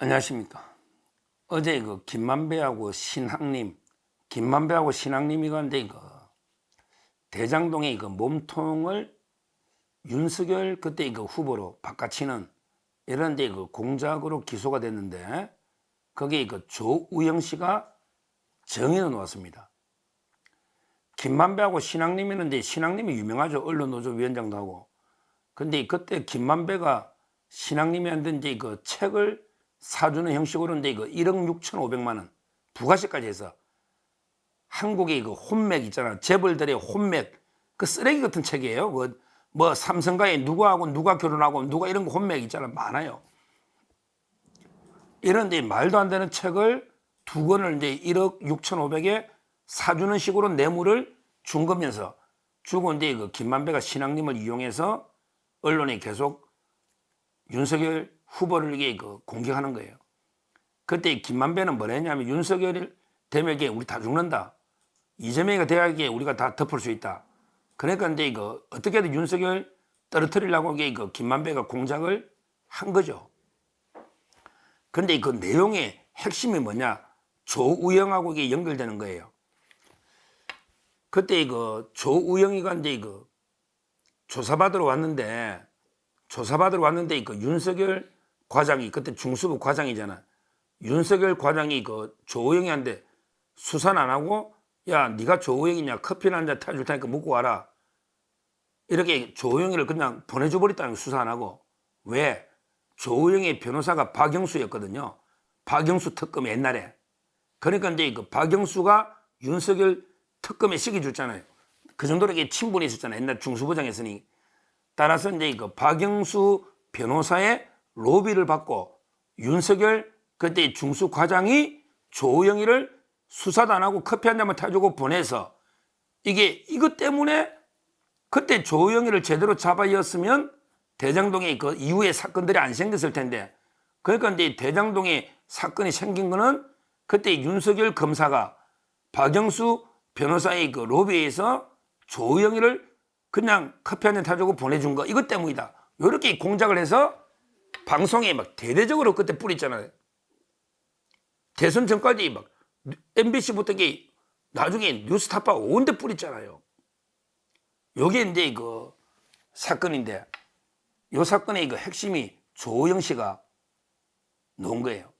안녕하십니까. 어제 김만배하고 신학님이 가는데 대장동의 몸통을 윤석열 그때 후보로 바꿔치는 이런데 공작으로 기소가 됐는데 거기에 조우영 씨가 정의를 놓았습니다. 김만배하고 신학님이는데 신학님이 유명하죠. 언론노조위원장도 하고. 근데 그때 김만배가 신학님한테 이제 책을 사주는 형식으로 이제 1억 6,500만 원 부가세까지 해서 한국의 혼맥 있잖아. 재벌들의 혼맥 그 쓰레기 같은 책이에요. 뭐 삼성가에 누구하고 누가 결혼하고 누가 이런 거 혼맥 있잖아. 많아요. 이런데 말도 안 되는 책을 두 권을 이제 1억 6,500에 사주는 식으로 뇌물을 준 거면서 주고 이제 김만배가 신학님을 이용해서 언론에 계속 윤석열 후보를 이게 공격하는 거예요. 그때 김만배는 뭐라 했냐면 윤석열 되면 우리 다 죽는다. 이재명이가 돼야 우리가 다 덮을 수 있다. 그러니까 이제 어떻게든 윤석열 떨어뜨리려고 김만배가 공작을 한 거죠. 근데 그 내용의 핵심이 뭐냐? 조우영하고 이게 연결되는 거예요. 그때 조우영이가 이제 조사받으러 왔는데 윤석열 과장이 그때 중수부 과장이잖아. 윤석열 과장이 조우영이한테 수사는 안 하고 야 네가 조우영이냐 커피나 한잔 타줄 테니까 먹고 와라. 이렇게 조우영이를 그냥 보내줘 버렸다는 거 수사 안 하고. 왜? 조우영의 변호사가 박영수였거든요. 박영수 특검 옛날에. 그러니까 이제 박영수가 윤석열 특검에 시기 줬잖아요. 그 정도로 친분이 있었잖아요. 옛날 중수부장했으니. 따라서 이제 박영수 변호사의 로비를 받고 윤석열 그때 중수 과장이 조영희를 수사도 안 하고 커피 한 잔만 타주고 보내서 이것 때문에 그때 조영희를 제대로 잡아이었으면 대장동에 그 이후에 사건들이 안 생겼을 텐데 그러니까 이제 대장동에 사건이 생긴 거는 그때 윤석열 검사가 박영수 변호사의 로비에서 조영희를 그냥 커피 한 잔 타주고 보내준 거 이것 때문이다. 이렇게 공작을 해서 방송에 막 대대적으로 그때 뿌렸잖아요. 대선 전까지 막 MBC부터 나중에 뉴스타파 온데 뿌렸잖아요. 요게 이제 사건인데 요 사건의 핵심이 조우영 씨가 놓은 거예요.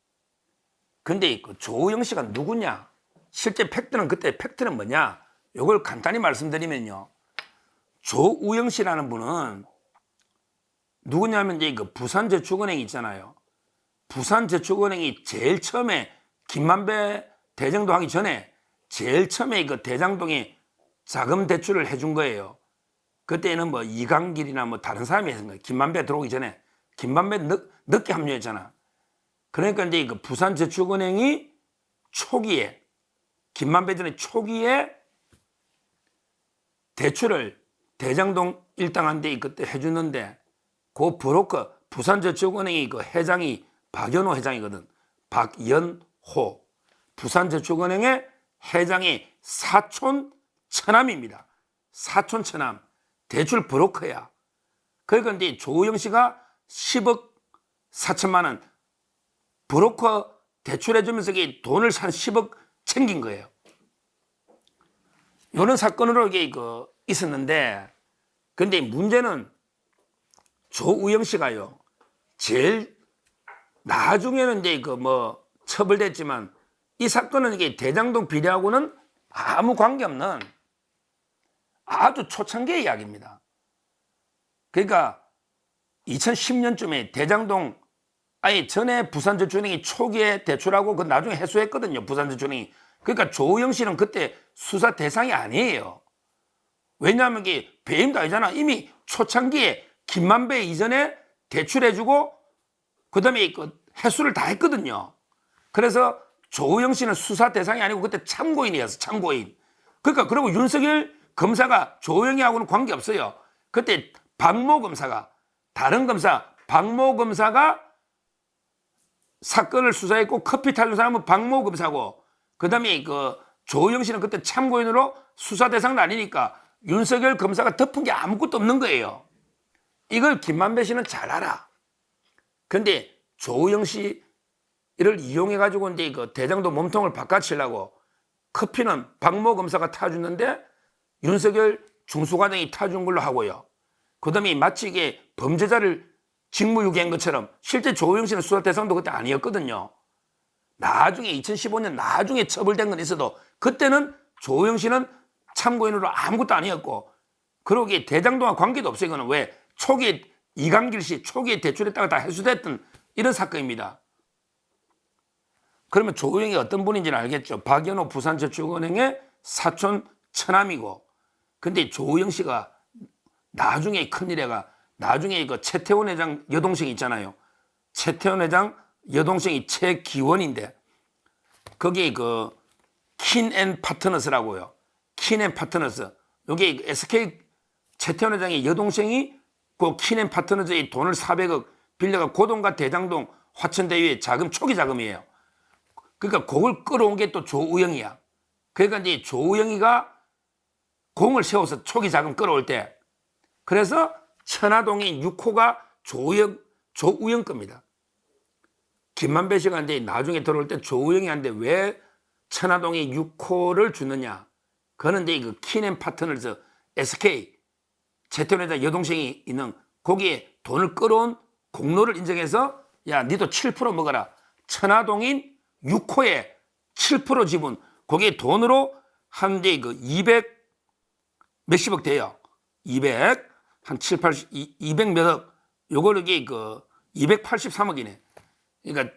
근데 조우영 씨가 누구냐? 실제 팩트는 뭐냐? 요걸 간단히 말씀드리면요. 조우영 씨라는 분은 누구냐면 이제 부산저축은행 있잖아요. 부산저축은행이 제일 처음에 김만배 대장동 하기 전에 제일 처음에 대장동에 자금 대출을 해준 거예요. 그때는 뭐 이강길이나 뭐 다른 사람이 했던 거예요. 김만배 들어오기 전에. 김만배 늦게 합류했잖아. 그러니까 이제 부산저축은행이 초기에 김만배 전에 초기에 대출을 대장동 일당한테 그때 해주는데 그 브로커 부산저축은행이 회장이 박연호 회장이거든. 박연호. 부산저축은행의 회장이 사촌 처남입니다. 사촌 처남. 대출 브로커야. 그러니까 이제 조우영 씨가 10억 4천만 원 브로커 대출해주면서 돈을 한 10억 챙긴 거예요. 이런 사건으로 이게 있었는데, 근데 문제는 조우영 씨가요, 제일 나중에는 이제 처벌됐지만 이 사건은 이게 대장동 비리하고는 아무 관계없는 아주 초창기의 이야기입니다. 그러니까 2010년쯤에 대장동 아니 전에 부산저축은행이 초기에 대출하고 그 나중에 해소했거든요. 부산저축은행이. 그러니까 조우영 씨는 그때 수사 대상이 아니에요. 왜냐하면 이게 배임도 아니잖아. 이미 초창기에 김만배 이전에 대출해주고 그다음에 해수를 다 했거든요. 그래서 조우영 씨는 수사 대상이 아니고 그때 참고인이었어. 참고인. 그러니까 그리고 윤석열 검사가 조우영이하고는 관계없어요. 그때 박모 검사가 다른 검사 박모 검사가 사건을 수사했고 커피 탈는 사람은 박모 검사고 그다음에 조우영 씨는 그때 참고인으로 수사 대상은 아니니까 윤석열 검사가 덮은 게 아무것도 없는 거예요. 이걸 김만배 씨는 잘 알아. 근데 조우영 씨 이를 이용해 가지고 이제 그 대장도 몸통을 바꿔치려고 커피는 박모 검사가 타주는데 윤석열 중수과장이 타준 걸로 하고요. 그다음에 마치 이게 범죄자를 직무유기한 것처럼 실제 조호영 씨는 수사 대상도 그때 아니었거든요. 나중에 2015년 나중에 처벌된 건 있어도 그때는 조호영 씨는 참고인으로 아무것도 아니었고 그러기에 대장동과 관계도 없어요. 이거는 왜 초기에 이강길 씨 초기에 대출했다가 다 해소됐던 이런 사건입니다. 그러면 조호영이 어떤 분인지는 알겠죠. 박연호 부산저축은행의 사촌 처남이고 근데 조호영 씨가 나중에 큰일에가 나중에 그 최태원 회장 여동생 있잖아요. 최태원 회장 여동생이 최기원인데 거기에 그 킨앤파트너스라고요. 킨앤파트너스. 여기 SK 최태원 회장의 여동생이 그 킨앤파트너스의 돈을 400억 빌려가 고동과 대장동 화천대유의 자금 초기 자금이에요. 그러니까 그걸 끌어온 게 또 조우영이야. 그러니까 이제 조우영이가 공을 세워서 초기 자금 끌어올 때 그래서 천화동의 6호가 조우영 겁니다. 김만배 씨가 이제 나중에 들어올 때 조우영이한테 왜 천화동의 6호를 주느냐. 그거는 이제 그 킨앤파트너즈 SK 최태원 회장 여동생이 있는 거기에 돈을 끌어온 공로를 인정해서 야 니도 7% 먹어라. 천화동인 6호에 7% 지분 거기에 돈으로 한 이제 그 200 몇십억 돼요. 200 한 7, 80, 200 몇억 요걸 이게 그 283억이네. 그러니까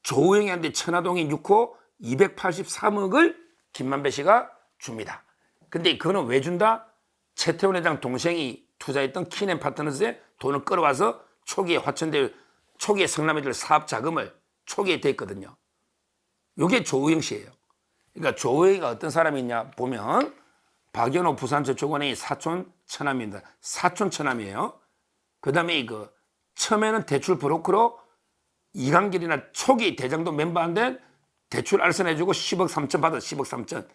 조우영이한테 천화동인 6호 283억을 김만배 씨가 줍니다. 근데 그거는 왜 준다? 최태원 회장 동생이 투자했던 킨앤파트너스에 돈을 끌어와서 초기에 화천대유 초기에 성남이들 사업 자금을 초기에 됐거든요. 이게 조우영 씨예요. 그러니까 조우영이가 어떤 사람이냐 보면 박연호 부산저축은행의 사촌 처남입니다. 사촌 처남이에요. 그다음에 그 처음에는 대출 브로커로 이강길이나 초기 대장동 멤버한테 대출 알선해주고 10억 3천 받아 10억 3천.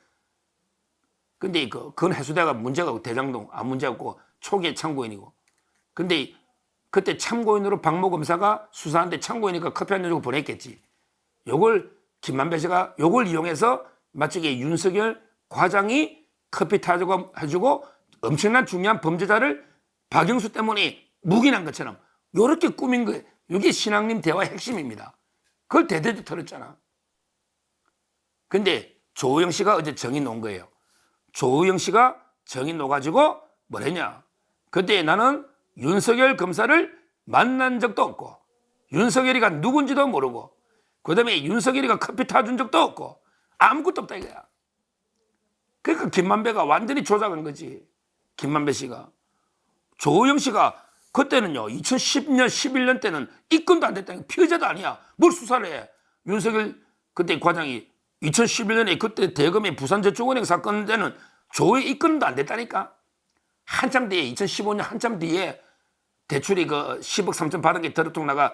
근데 그건 해소대가 문제가 없고 대장동 아무 문제 없고 초기에 참고인이고. 근데 그때 참고인으로 박모 검사가 수사하는데 참고인이니까 커피 한 잔 주고 보냈겠지. 요걸 김만배 씨가 요걸 이용해서 마치 윤석열 과장이 커피 타주고 해주고 엄청난 중요한 범죄자를 박영수 때문에 묵인한 것처럼 요렇게 꾸민 거예요. 이게 신앙님 대화의 핵심입니다. 그걸 대대로 털었잖아. 근데 조우영 씨가 어제 정의 놓은 거예요. 조우영 씨가 정의 놓아가지고 뭐랬냐. 그때 나는 윤석열 검사를 만난 적도 없고 윤석열이가 누군지도 모르고 그 다음에 윤석열이가 커피 타준 적도 없고 아무것도 없다 이거야. 그러니까 김만배가 완전히 조작한 거지. 김만배 씨가. 조우영 씨가 그때는요 2010년 11년 때는 입건도 안 됐다니까. 피의자도 아니야. 뭘 수사를 해. 윤석열 그때 과장이 2011년에 그때 대검의 부산저축은행 사건 때는 조우영 입건도 안 됐다니까. 한참 뒤에 2015년 한참 뒤에 대출이 그 10억 3천 받은 게 더럽통 나가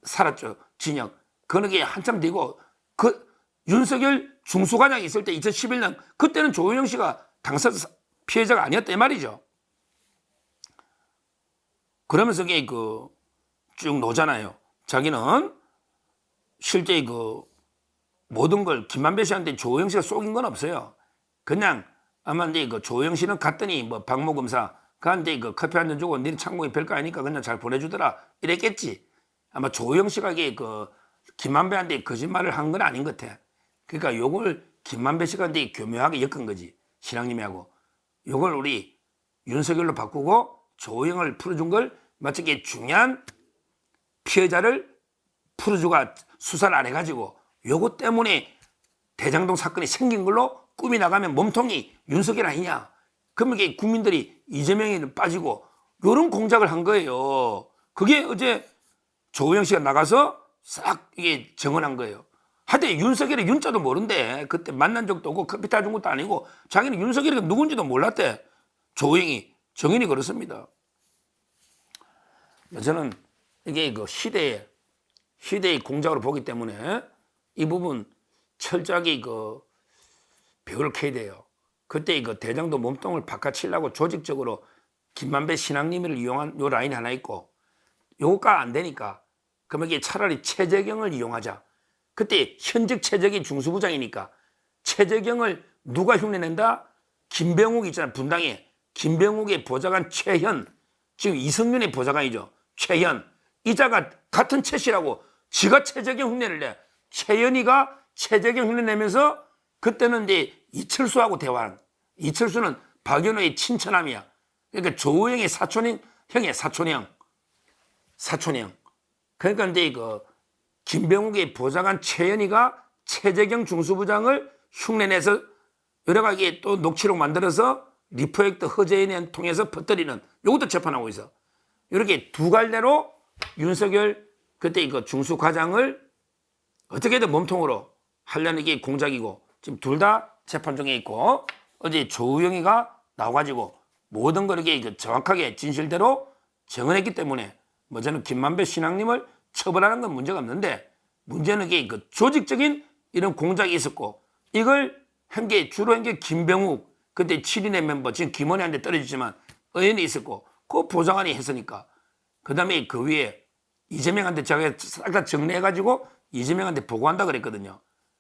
살았죠. 진영. 그런 게 한참 뒤고 그 윤석열 중수과장이 있을 때 2011년 그때는 조우영 씨가 당사 피해자가 아니었다 이 말이죠. 그러면서 이게 쭉 놓잖아요. 자기는 실제 모든 걸 김만배 씨한테 조우영 씨가 속인 건 없어요. 그냥 아마 이제 조우영 씨는 갔더니 뭐 박모 검사 그한테 커피 한 잔 주고 니는 참고인 별거 아니니까 그냥 잘 보내주더라 이랬겠지. 아마 조우영 씨가 이게 김만배한테 거짓말을 한 건 아닌 것 같아. 그러니까 요걸 김만배 씨가 이제 교묘하게 엮은 거지. 신앙님하고. 요걸 우리 윤석열로 바꾸고 조우영을 풀어준 걸 마치 이게 중요한 피해자를 풀어주가 수사를 안 해가지고 요거 때문에 대장동 사건이 생긴 걸로 꿈이 나가면 몸통이 윤석열 아니냐. 그러면 이게 국민들이 이재명이 빠지고 요런 공작을 한 거예요. 그게 어제 조우영 씨가 나가서 싹 이게 정언한 거예요. 하여튼 윤석열이 윤자도 모른대. 그때 만난 적도 없고 커피 타준 것도 아니고 자기는 윤석열이 누군지도 몰랐대. 조우영이 정인이 그렇습니다. 저는 이게 시대의 공작으로 보기 때문에 이 부분 철저하게 배우를 캐야 돼요. 그때 대장도 몸통을 바꿔치려고 조직적으로 김만배 신앙님을 이용한 요 라인이 하나 있고 요거가 안 되니까 그러면 이게 차라리 최재경을 이용하자. 그때 현직 최적이 중수부장이니까 최재경을 누가 흉내낸다? 김병욱 있잖아. 분당에 김병욱의 보좌관 최현, 지금 이성윤의 보좌관이죠. 최현, 이자가 같은 최 씨라고 지가 최재경 흉내를 내. 최현이가 최재경 흉내 내면서 그때는 이제 이철수하고 대화한. 이철수는 박연호의 친처남이야. 그러니까 조우영의 사촌인 형의 사촌형. 그러니까 이제 그 김병욱의 보좌관 최현이가 최재경 중수부장을 흉내내서 여러 가지 또 녹취록 만들어서 리프로젝트 허재인을 통해서 퍼뜨리는, 요것도 재판하고 있어. 이렇게 두 갈래로 윤석열 그때 이거 중수과장을 어떻게든 몸통으로 하려는 게 공작이고, 지금 둘 다 재판 중에 있고, 어제 조우영이가 나와가지고 모든 걸 이렇게 정확하게 진실대로 정언했기 때문에 뭐 저는 김만배 신앙님을 처벌하는 건 문제가 없는데, 문제는 이게 그 조직적인 이런 공작이 있었고, 이걸 한 게 주로 한 게 김병욱, 그때 7인의 멤버, 지금 김원희한테 떨어지지만 의원이 있었고, 그 보좌관이 했으니까. 그 다음에 그 위에 이재명한테 제가 싹 다 정리해가지고 이재명한테 보고한다 그랬거든요.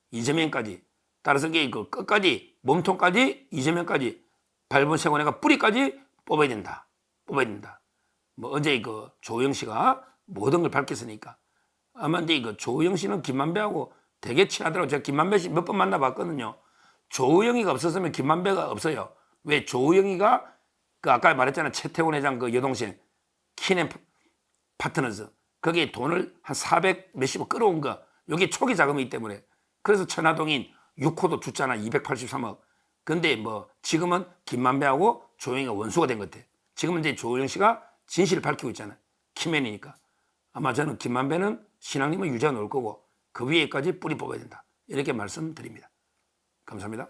이재명까지. 따라서 이게 그 끝까지, 몸통까지, 이재명까지, 발본세곤회가 뿌리까지 뽑아야 된다. 뭐 어제 그 조영 씨가 모든 걸 밝혔으니까. 아마 근데 그 조영 씨는 김만배하고 되게 친하더라고요. 제가 김만배 씨 몇 번 만나봤거든요. 조우영이가 없었으면 김만배가 없어요. 왜? 조우영이가 그 아까 말했잖아요. 최태원 회장 그 여동생 키넨 파트너즈, 거기에 돈을 한 400 몇십억 끌어온 거, 여기 초기 자금이기 때문에. 그래서 천화동인 6호도 줬잖아. 283억. 근데 뭐 지금은 김만배하고 조우영이가 원수가 된 것 같아. 지금은 이제 조우영 씨가 진실을 밝히고 있잖아요. 키맨이니까. 아마 저는 김만배는 신앙님을 유지해 놓을 거고, 그 위에까지 뿌리 뽑아야 된다. 이렇게 말씀드립니다. 감사합니다.